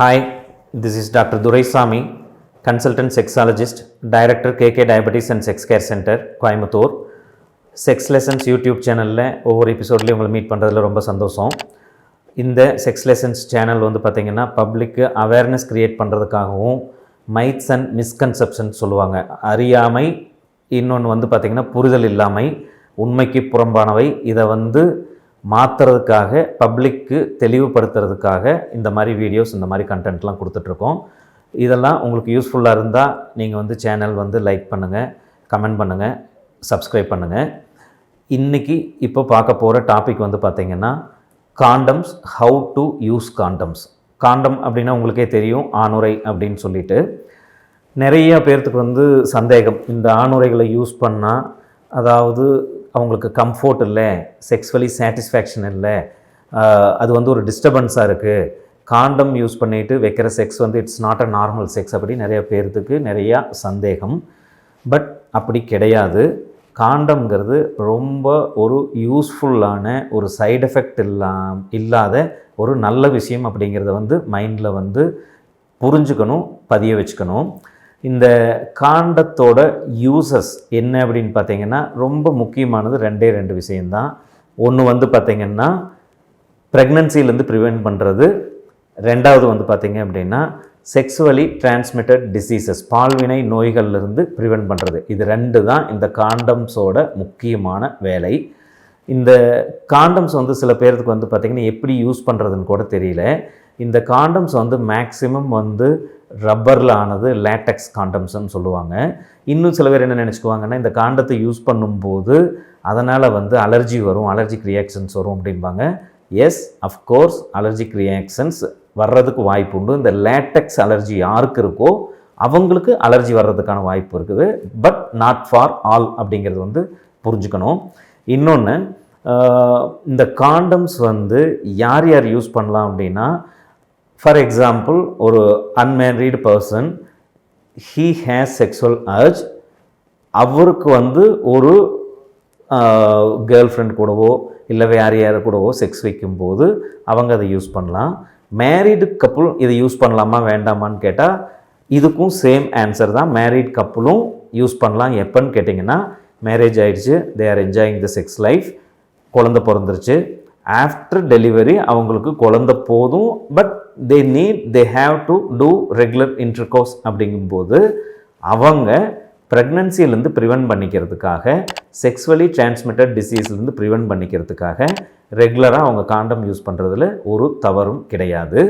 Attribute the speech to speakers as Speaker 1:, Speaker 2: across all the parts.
Speaker 1: Hi, this is Dr. Duraisamy, Consultant Sexologist, Director KK Diabetes and Sex Care Center, Coimbatore. Sex Lessons YouTube சேனலில் ஒவ்வொரு எபிசோட்லேயும் உங்களை meet பண்ணுறதுல ரொம்ப சந்தோஷம். இந்த செக்ஸ் லெசன்ஸ் சேனல் வந்து பார்த்திங்கன்னா பப்ளிக்கு அவேர்னஸ் க்ரியேட் பண்ணுறதுக்காகவும் மைட்ஸ் அண்ட் மிஸ்கன்செப்ஷன் சொல்லுவாங்க. அறியாமை, இன்னொன்று வந்து பார்த்திங்கன்னா புரிதல் இல்லாமை, உண்மைக்கு புறம்பானவை, இதை வந்து மாற்றுறதுக்காக பப்ளிக்கு தெளிவுபடுத்துறதுக்காக இந்த மாதிரி வீடியோஸ், இந்த மாதிரி கண்டென்ட்லாம் கொடுத்துட்ருக்கோம். இதெல்லாம் உங்களுக்கு யூஸ்ஃபுல்லாக இருந்தால் நீங்கள் வந்து சேனல் வந்து லைக் பண்ணுங்கள், கமெண்ட் பண்ணுங்கள், சப்ஸ்கிரைப் பண்ணுங்கள். இன்றைக்கி இப்போ பார்க்க போகிற டாபிக் வந்து பார்த்திங்கன்னா condoms, how to use condoms. Condom அப்படின்னா உங்களுக்கே தெரியும், ஆணுரை அப்படின்னு சொல்லிட்டு. நிறைய பேர்த்துக்கு வந்து சந்தேகம், இந்த ஆணுரைகளை யூஸ் பண்ணால் அதாவது அவங்களுக்கு கம்ஃபோர்ட் இல்லை, செக்ஸ்வலி சாட்டிஸ்ஃபேக்ஷன் இல்லை, அது வந்து ஒரு டிஸ்டர்பன்ஸாக இருக்குது, காண்டம் யூஸ் பண்ணிவிட்டு வைக்கிற செக்ஸ் வந்து it's not a normal sex அப்படி நிறைய பேர்த்துக்கு நிறையா சந்தேகம். பட் அப்படி கிடையாது. காண்டம்ங்கிறது ரொம்ப ஒரு யூஸ்ஃபுல்லான, ஒரு சைடு எஃபெக்ட் இல்லாத ஒரு நல்ல விஷயம் அப்படிங்கிறத வந்து மைண்டில் வந்து புரிஞ்சுக்கணும், பதிய வச்சுக்கணும். இந்த காண்டத்தோட யூசஸ் என்ன அப்படின்னு பார்த்திங்கன்னா ரொம்ப முக்கியமானது ரெண்டு விஷயந்தான். ஒன்று வந்து பார்த்திங்கன்னா ப்ரெக்னன்சிலேருந்து ப்ரிவெண்ட் பண்ணுறது, ரெண்டாவது வந்து பார்த்திங்க அப்படின்னா செக்ஸுவலி டிரான்ஸ்மிட்டட் டிசீசஸ், பால்வினை நோய்கள்லேருந்து ப்ரிவெண்ட் பண்ணுறது. இது ரெண்டு தான் இந்த காண்டம்ஸோட முக்கியமான வேலை. இந்த காண்டம்ஸ் வந்து சில பேருக்கு வந்து பார்த்திங்கன்னா எப்படி யூஸ் பண்ணுறதுன்னு கூட தெரியல. இந்த காண்டம்ஸ் வந்து மேக்ஸிமம் வந்து ரப்பரில் ஆனது, லேட்டெக்ஸ் காண்டம்ஸ்ன்னு சொல்லுவாங்க. இன்னும் சில பேர் என்ன நினச்சிக்குவாங்கன்னா இந்த காண்டத்தை யூஸ் பண்ணும்போது அதனால் வந்து அலர்ஜி வரும், அலர்ஜிக் ரியாக்ஷன்ஸ் வரும் அப்படிம்பாங்க. எஸ், அஃப்கோர்ஸ் அலர்ஜிக் ரியாக்ஷன்ஸ் வர்றதுக்கு வாய்ப்பு உண்டு. இந்த லேட்டெக்ஸ் அலர்ஜி யாருக்கு இருக்கோ அவங்களுக்கு அலர்ஜி வர்றதுக்கான வாய்ப்பு இருக்குது. பட் நாட் ஃபார் ஆல் அப்படிங்கிறது வந்து புரிஞ்சுக்கணும். இன்னொன்று, இந்த காண்டம்ஸ் வந்து யார் யார் யூஸ் பண்ணலாம் அப்படின்னா, ஃபார் எக்ஸாம்பிள் ஒரு unmarried person, he has sexual urge, அவருக்கு வந்து ஒரு கேர்ள் ஃப்ரெண்ட் கூடவோ இல்லை வேறு யார் கூடவோ செக்ஸ் வைக்கும்போது அவங்க அதை யூஸ் பண்ணலாம். மேரீடு கப்புள் இதை யூஸ் பண்ணலாமா வேண்டாமான்னு கேட்டால் இதுக்கும் சேம் ஆன்சர் தான். மேரீட் கப்புளும் யூஸ் பண்ணலாம். எப்போன்னு கேட்டிங்கன்னா, மேரேஜ் ஆகிடுச்சு, they are enjoying the sex life, குழந்தை பிறந்துருச்சு, ஆஃப்டர் டெலிவரி அவங்களுக்கு குழந்தை போதும், but they have to do regular intercourse அப்படிங்கும்போது அவங்க ப்ரெக்னன்சிலேருந்து ப்ரிவெண்ட் பண்ணிக்கிறதுக்காக, செக்ஸுவலி டிரான்ஸ்மிட்டட் டிசீஸ்லேருந்து ப்ரிவெண்ட் பண்ணிக்கிறதுக்காக ரெகுலராக அவங்க காண்டம் யூஸ் பண்ணுறதுல ஒரு தவறும் கிடையாது.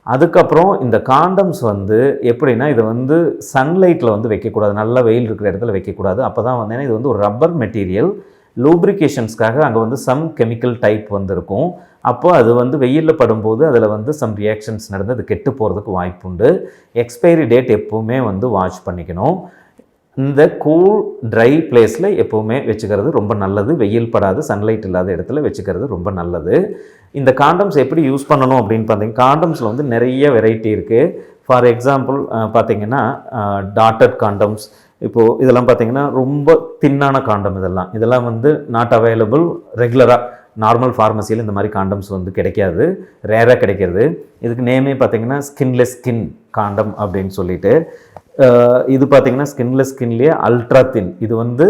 Speaker 1: அதுக்கப்புறம் இந்த காண்டம்ஸ் வந்து எப்படின்னா, இதை வந்து சன்லைட்டில் வந்து வைக்கக்கூடாது, நல்ல வெயில் இருக்கிற இடத்துல வைக்கக்கூடாது. அப்போ தான் வந்து இது வந்து ஒரு ரப்பர் மெட்டீரியல், லூப்ரிகேஷன்ஸ்க்காக அங்கே வந்து சம் கெமிக்கல் டைப் வந்துருக்கும். அப்போ அது வந்து வெயிலில் படும்போது அதில் வந்து சம் ரியாக்ஷன்ஸ் நடந்து அது கெட்டு போகிறதுக்கு வாய்ப்புண்டு. எக்ஸ்பைரி டேட் எப்போவுமே வந்து வாட்ச் பண்ணிக்கணும். இந்த கூல் ட்ரை பிளேஸில் எப்போவுமே வச்சுக்கிறது ரொம்ப நல்லது. வெயில் படாது, சன்லைட் இல்லாத இடத்துல வச்சுக்கிறது ரொம்ப நல்லது. இந்த காண்டம்ஸ் எப்படி யூஸ் பண்ணணும் அப்படின்னு பார்த்தீங்கன்னா, காண்டம்ஸில் வந்து நிறைய வெரைட்டி இருக்குது. ஃபார் எக்ஸாம்பிள் பார்த்திங்கன்னா டாட்டட் காண்டம்ஸ், இப்போது இதெல்லாம் பார்த்திங்கன்னா ரொம்ப தின்னான காண்டம், இதெல்லாம் வந்து நாட் அவைலபிள். ரெகுலராக நார்மல் ஃபார்மசியில் இந்த மாதிரி காண்டம்ஸ் வந்து கிடைக்காது, ரேராக கிடைக்கிறது. இதுக்கு நேமே பார்த்திங்கன்னா ஸ்கின்லெஸ் ஸ்கின் காண்டம் அப்படின்னு சொல்லிட்டு. இது பார்த்திங்கன்னா ஸ்கின்லெஸ் ஸ்கின்லேயே அல்ட்ரா தின். இது வந்து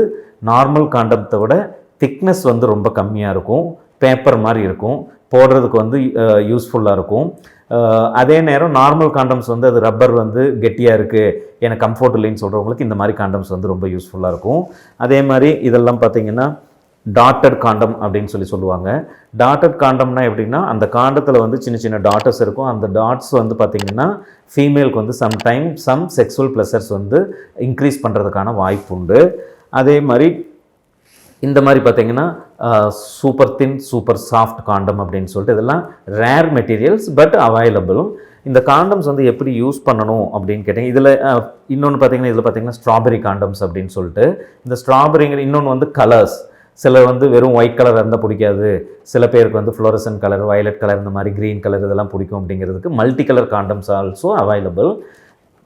Speaker 1: நார்மல் காண்டத்தை விட திக்னஸ் வந்து ரொம்ப கம்மியாக இருக்கும், பேப்பர் மாதிரி இருக்கும், போடுறதுக்கு வந்து யூஸ்ஃபுல்லாக இருக்கும். அதே நேரம் நார்மல் காண்டம்ஸ் வந்து அது ரப்பர் வந்து கெட்டியாக இருக்குது, எனக்கு கம்ஃபோர்ட் இல்லைன்னு சொல்கிறவங்களுக்கு இந்த மாதிரி காண்டம்ஸ் வந்து ரொம்ப யூஸ்ஃபுல்லாக இருக்கும். அதே மாதிரி இதெல்லாம் பார்த்திங்கன்னா டாட்டட் காண்டம் அப்படின்னு சொல்லுவாங்க. டாட்டட் காண்டம்னா எப்படின்னா, அந்த காண்டத்தில் வந்து சின்ன சின்ன டாட்டர்ஸ் இருக்கும். அந்த டாட்ஸ் வந்து பார்த்திங்கன்னா ஃபீமேலுக்கு வந்து சம் செக்ஸுவல் ப்ளஷர்ஸ் வந்து இன்க்ரீஸ் பண்ணுறதுக்கான வாய்ப்பு உண்டு. அதே மாதிரி இந்த மாதிரி பார்த்திங்கன்னா சூப்பர் தின், சூப்பர் சாஃப்ட் காண்டம் அப்படின்னு சொல்லிட்டு இதெல்லாம் ரேர் மெட்டீரியல்ஸ், பட் அவைலபிள். இந்த காண்டம்ஸ் வந்து எப்படி யூஸ் பண்ணணும் அப்படின்னு கேட்டிங்க. இதில் இன்னொன்று பார்த்திங்கன்னா, இதில் பார்த்திங்கன்னா ஸ்ட்ராபெரி காண்டம்ஸ் அப்படின்னு சொல்லிட்டு. இந்த ஸ்ட்ராபெரிங்கிற இன்னொன்று வந்து கலர்ஸ், சில வந்து வெறும் ஒயிட் கலர் இருந்தால் பிடிக்காது, சில பேருக்கு வந்து ஃப்ளோரசன் கலர், வயலட் கலர், இந்த மாதிரி க்ரீன் கலர் இதெல்லாம் பிடிக்கும். அப்படிங்கிறதுக்கு multi colour condoms also available.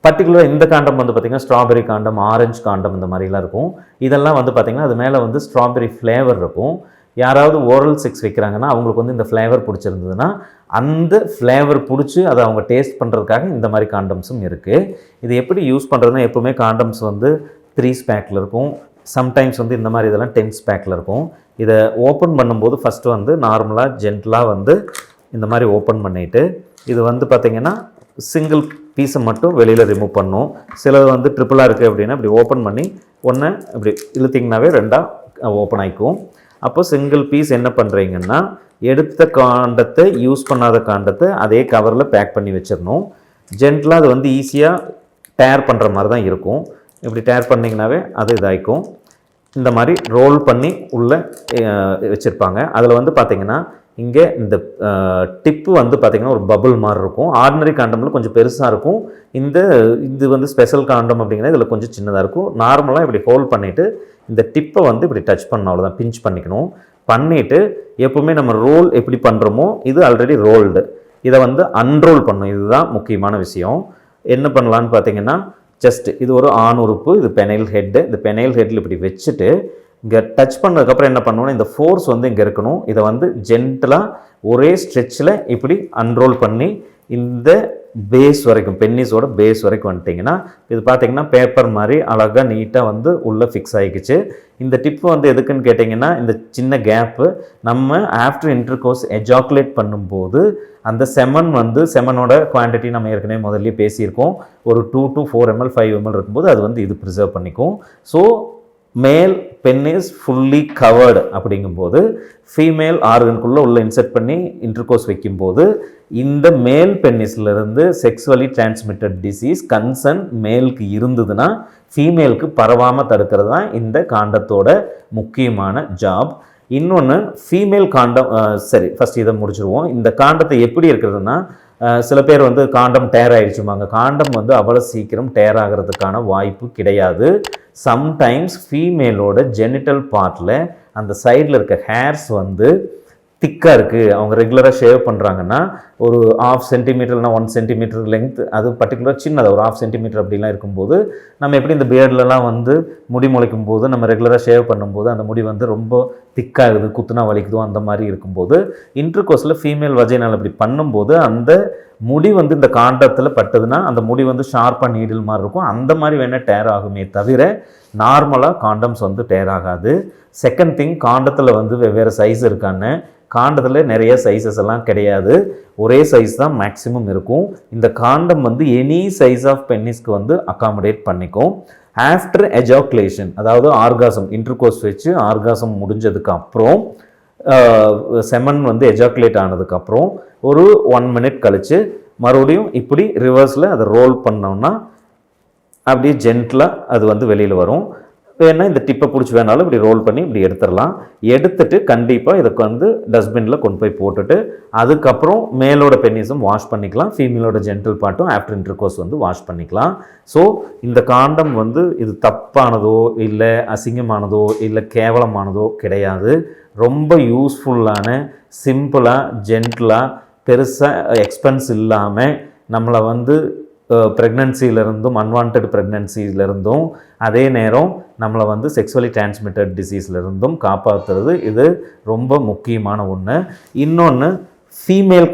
Speaker 1: பர்டிகுலராக இந்த காண்டம் வந்து பார்த்திங்கன்னா ஸ்ட்ராபெரி காண்டம், ஆரஞ்சு காண்டம் இந்த மாதிரிலாம் இருக்கும். இதெல்லாம் வந்து பார்த்திங்கன்னா அது மேலே வந்து ஸ்ட்ராபெரி ஃப்ளேவர் இருக்கும். யாராவது ஓரல் செக்ஸ் வைக்கிறாங்கன்னா அவங்களுக்கு வந்து இந்த ஃப்ளேவர் பிடிச்சிருந்ததுன்னா அந்த ஃப்ளேவர் பிடிச்சி அதை அவங்க டேஸ்ட் பண்ணுறதுக்காக இந்த மாதிரி காண்டம்ஸும் இருக்குது. இது எப்படி யூஸ் பண்ணுறதுன்னா எப்போவுமே காண்டம்ஸ் வந்து 3 ஸ்பேக்கில் இருக்கும். சம்டைம்ஸ் வந்து இந்த மாதிரி இதெல்லாம் 10 ஸ்பேக்கில் இருக்கும். இதை ஓப்பன் பண்ணும்போது ஃபஸ்ட்டு வந்து நார்மலாக ஜென்டலாக வந்து இந்த மாதிரி ஓப்பன் பண்ணிவிட்டு இது வந்து பார்த்திங்கன்னா சிங்கிள் பீஸை மட்டும் வெளியில் ரிமூவ் பண்ணும். சிலது வந்து ட்ரிப்பிளாக இருக்குது அப்படின்னா இப்படி ஓப்பன் பண்ணி ஒன்று இப்படி இழுத்திங்கனாவே 2ஆக ஓப்பன் ஆகிக்கும். அப்போ சிங்கிள் பீஸ் என்ன பண்ணுறீங்கன்னா எடுத்த காண்டத்தை யூஸ் பண்ணாத காண்டத்தை அதே கவரில் பேக் பண்ணி வச்சிடணும். ஜென்டலாக அது வந்து ஈஸியாக டேர் பண்ணுற மாதிரி தான் இருக்கும். இப்படி டேர் பண்ணிங்கனாவே அது இதாகிக்கும். இந்த மாதிரி ரோல் பண்ணி உள்ளே வச்சுருப்பாங்க. அதில் வந்து பார்த்திங்கன்னா இங்கே இந்த டிப்பு வந்து பார்த்திங்கன்னா ஒரு பபுள் மாதிரி இருக்கும். ஆர்டினரி காண்டமில் கொஞ்சம் பெருசாக இருக்கும். இது வந்து ஸ்பெஷல் காண்டம் அப்படிங்கிறது இதில் கொஞ்சம் சின்னதாக இருக்கும். நார்மலாக இப்படி ஹோல்ட் பண்ணிவிட்டு இந்த டிப்பை வந்து இப்படி டச் பண்ணணும், அவ்வளோதான். பிஞ்ச் பண்ணிக்கணும். பண்ணிவிட்டு எப்போவுமே நம்ம ரோல் எப்படி பண்ணுறோமோ இது ஆல்ரெடி ரோல்டு, இதை வந்து அன்ரோல் பண்ணணும். இதுதான் முக்கியமான விஷயம். என்ன பண்ணலான்னு பார்த்தீங்கன்னா ஜஸ்ட் இது ஒரு ஆண் உறுப்பு, இது பெனைல் ஹெட்டு. இந்த பெனைல் ஹெட்டில் இப்படி வச்சுட்டு இங்கே டச் பண்ணதுக்கப்புறம் என்ன பண்ணணும்னா இந்த ஃபோர்ஸ் வந்து இங்கே இருக்கணும். இதை வந்து ஜென்டலாக ஒரே ஸ்ட்ரெச்சில் இப்படி அன்ரோல் பண்ணி இந்த பேஸ் வரைக்கும், பென்னிஸோட பேஸ் வரைக்கும் வந்துட்டிங்கன்னா இது பார்த்திங்கன்னா பேப்பர் மாதிரி அழகாக நீட்டாக வந்து உள்ளே ஃபிக்ஸ் ஆகிக்குச்சு. இந்த டிப்பு வந்து எதுக்குன்னு கேட்டிங்கன்னா இந்த சின்ன கேப்பு நம்ம ஆஃப்டர் இன்டர்கோர்ஸ் எஜாக்குலேட் பண்ணும்போது அந்த செமனோட குவான்டிட்டி நம்ம ஏற்கனவே முதல்ல பேசியிருக்கோம். ஒரு 2 to 4 ml 5 ml இருக்கும்போது அது வந்து இது ப்ரிசர்வ் பண்ணிக்கும். ஸோ மேல் பென்னிஸ் ஃபுல்லி கவர்டு அப்படிங்கும்போது ஃபீமேல் ஆர்கனுக்குள்ளே உள்ள இன்செர்ட் பண்ணி இன்டர்கோர்ஸ் வைக்கும்போது இந்த மேல் பென்னிஸ்லேருந்து செக்ஸுவலி டிரான்ஸ்மிட்டட் டிசீஸ் கன்சர்ன் மேலுக்கு இருந்ததுன்னா ஃபீமேலுக்கு பரவாமல் தடுக்கிறது தான் இந்த காண்டத்தோட முக்கியமான ஜாப். இன்னொன்று ஃபீமேல் காண்டம், சரி ஃபஸ்ட் இதை முடிச்சிருவோம். இந்த காண்டத்தை எப்படி இருக்கிறதுனா சில பேர் வந்து காண்டம் டேர் ஆகிடுச்சுமாங்க. காண்டம் வந்து அவ்வளோ சீக்கிரம் டேர் ஆகிறதுக்கான வாய்ப்பு கிடையாது. சம்டைம்ஸ் ஃபீமேலோட ஜெனிட்டல் பார்ட்டில் அந்த சைடில் இருக்க ஹேர்ஸ் வந்து திக்காக இருக்குது. அவங்க ரெகுலராக ஷேவ் பண்ணுறாங்கன்னா ஒரு 1/2 சென்டிமீட்டர் இல்லைனா 1 சென்டிமீட்டர் லென்த், அது பர்டிகுலர் சின்னதாக ஒரு 1/2 சென்டிமீட்டர் அப்படிலாம் இருக்கும்போது நம்ம எப்படி இந்த பியர்ட்லலாம் வந்து முடி முளைக்கும் போது நம்ம ரெகுலராக ஷேவ் பண்ணும்போது அந்த முடி வந்து ரொம்ப திக்காகுது, குத்துனா வலிக்குதோ அந்த மாதிரி இருக்கும்போது இன்டர்கோர்ஸில் ஃபீமேல் வஜைனால் அப்படி பண்ணும்போது அந்த முடி வந்து இந்த காண்டத்தில் பட்டதுன்னா அந்த முடி வந்து ஷார்ப்பாக நீடில் மாதிரி இருக்கும். அந்த மாதிரி வேணால் டேர் ஆகுமே தவிர நார்மலாக காண்டம்ஸ் வந்து டேர் ஆகாது. செகண்ட் திங், காண்டத்தில் வந்து வெவ்வேறு சைஸ் இருக்கான்னு, காண்டத்தில் நிறைய சைஸஸ் எல்லாம் கிடையாது. ஒரே சைஸ் தான் மேக்ஸிமம் இருக்கும். இந்த காண்டம் வந்து எனி சைஸ் ஆஃப் பென்னிஸ்க்கு வந்து அகாமடேட் பண்ணிக்கும். ஆஃப்டர் எஜாக்குலேஷன், அதாவது ஆர்காசம், இன்டர்கோர்ஸ் வச்சு ஆர்காசம் முடிஞ்சதுக்கு அப்புறம் செமன் வந்து எஜாக்குலேட் ஆனதுக்கப்புறம் ஒரு 1 minute கழித்து மறுபடியும் இப்படி ரிவர்ஸில் அதை ரோல் பண்ணோம்னா அப்படியே ஜென்டலாக அது வந்து வெளியில் வரும். வேணால் இந்த டிப்பை பிடிச்சி வேணாலும் இப்படி ரோல் பண்ணி இப்படி எடுத்துடலாம். எடுத்துட்டு கண்டிப்பாக இதுக்கு வந்து டஸ்ட்பினில் கொண்டு போய் போட்டுட்டு அதுக்கப்புறம் மேலோட பென்னிஸும் வாஷ் பண்ணிக்கலாம், ஃபீமேலோட ஜென்டல் பார்ட்டும் ஆஃப்டர் இன்டர்கோர்ஸ் வந்து வாஷ் பண்ணிக்கலாம். ஸோ இந்த காண்டம் வந்து இது தப்பானதோ இல்லை அசிங்கமானதோ இல்லை கேவலமானதோ கிடையாது. ரொம்ப யூஸ்ஃபுல்லான, சிம்பிளாக, ஜென்டலாக, பெருசாக எக்ஸ்பென்ஸ் இல்லாமல் நம்மளை வந்து ப்ரெக்னன்சியிலிருந்தும் அன்வான்ட் ப்ரெக்னன்சியிலிருந்தும் அதே நேரம் நம்மளை வந்து செக்ஸுவலி டிரான்ஸ்மிட்டட் டிசீஸ்லேருந்தும் காப்பாற்றுறது இது ரொம்ப முக்கியமான ஒன்று. இன்னொன்று ஃபீமேல்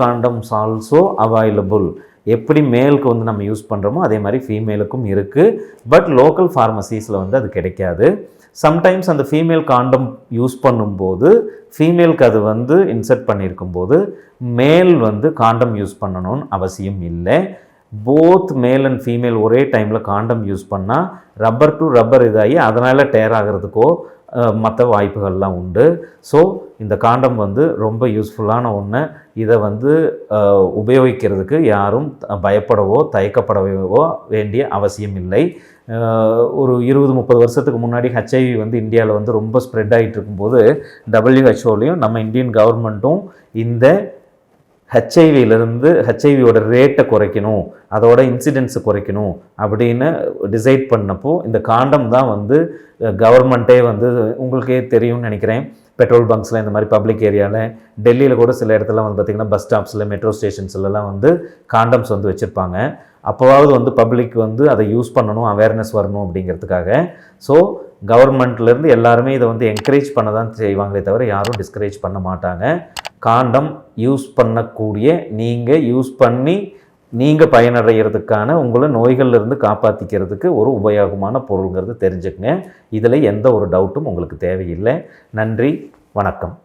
Speaker 1: காண்டம்ஸ் ஆல்சோ அவைலபிள். எப்படி மேலுக்கு வந்து நம்ம யூஸ் பண்ணுறோமோ அதே மாதிரி ஃபீமேலுக்கும் இருக்குது. பட் லோக்கல் ஃபார்மசிஸில் வந்து அது கிடைக்காது. சம்டைம்ஸ் அந்த ஃபீமேல் காண்டம் யூஸ் பண்ணும்போது ஃபீமேலுக்கு அது வந்து இன்சர்ட் பண்ணியிருக்கும்போது மேல் வந்து காண்டம் யூஸ் பண்ணணும்னு அவசியம் இல்லை. போத் மேல் அண்ட் ஃபீமேல் ஒரே டைமில் காண்டம் யூஸ் பண்ணால் ரப்பர் டு ரப்பர் இதாகி அதனால் டேர் ஆகிறதுக்கோ மற்ற வாய்ப்புகள்லாம் உண்டு. ஸோ இந்த காண்டம் வந்து ரொம்ப யூஸ்ஃபுல்லான ஒன்று. இதை வந்து உபயோகிக்கிறதுக்கு யாரும் பயப்படவோ தயக்கப்படவோ வேண்டிய அவசியம் இல்லை. ஒரு 20-30 வருஷத்துக்கு முன்னாடி ஹெச்ஐவி வந்து இந்தியாவில் வந்து ரொம்ப ஸ்ப்ரெட் ஆகிட்டு இருக்கும்போது WHO நம்ம இந்தியன் கவர்மெண்ட்டும் இந்த ஹெச்ஐவியோட ரேட்டை குறைக்கணும், அதோட இன்சிடென்ஸை குறைக்கணும் அப்படின்னு டிசைட் பண்ணப்போ இந்த காண்டம் தான் வந்து கவர்மெண்ட்டே வந்து உங்களுக்கே தெரியும்னு நினைக்கிறேன். பெட்ரோல் பங்க்ஸில் இந்த மாதிரி பப்ளிக் ஏரியாவில், டெல்லியில் கூட சில இடத்துல வந்து பார்த்திங்கன்னா பஸ் ஸ்டாப்ஸில், மெட்ரோ ஸ்டேஷன்ஸ்லாம் வந்து காண்டம்ஸ் வந்து வச்சுருப்பாங்க. அப்போவாவது வந்து பப்ளிக் வந்து அதை யூஸ் பண்ணணும், அவேர்னஸ் வரணும் அப்படிங்கிறதுக்காக. ஸோ கவர்மெண்ட்லேருந்து எல்லாருமே இதை வந்து என்கரேஜ் பண்ண தான் செய்வாங்களே தவிர யாரும் டிஸ்கரேஜ் பண்ண மாட்டாங்க. காண்டம் யூஸ் பண்ணக்கூடிய நீங்கள் யூஸ் பண்ணி நீங்கள் பயனடைகிறதுக்கான உங்களை நோய்கள்லேருந்து காப்பாற்றிக்கிறதுக்கு ஒரு உபயோகமான பொருளுங்கிறது தெரிஞ்சுக்கங்க. இதில் எந்த ஒரு டவுட்டும் உங்களுக்கு தேவையில்லை. நன்றி, வணக்கம்.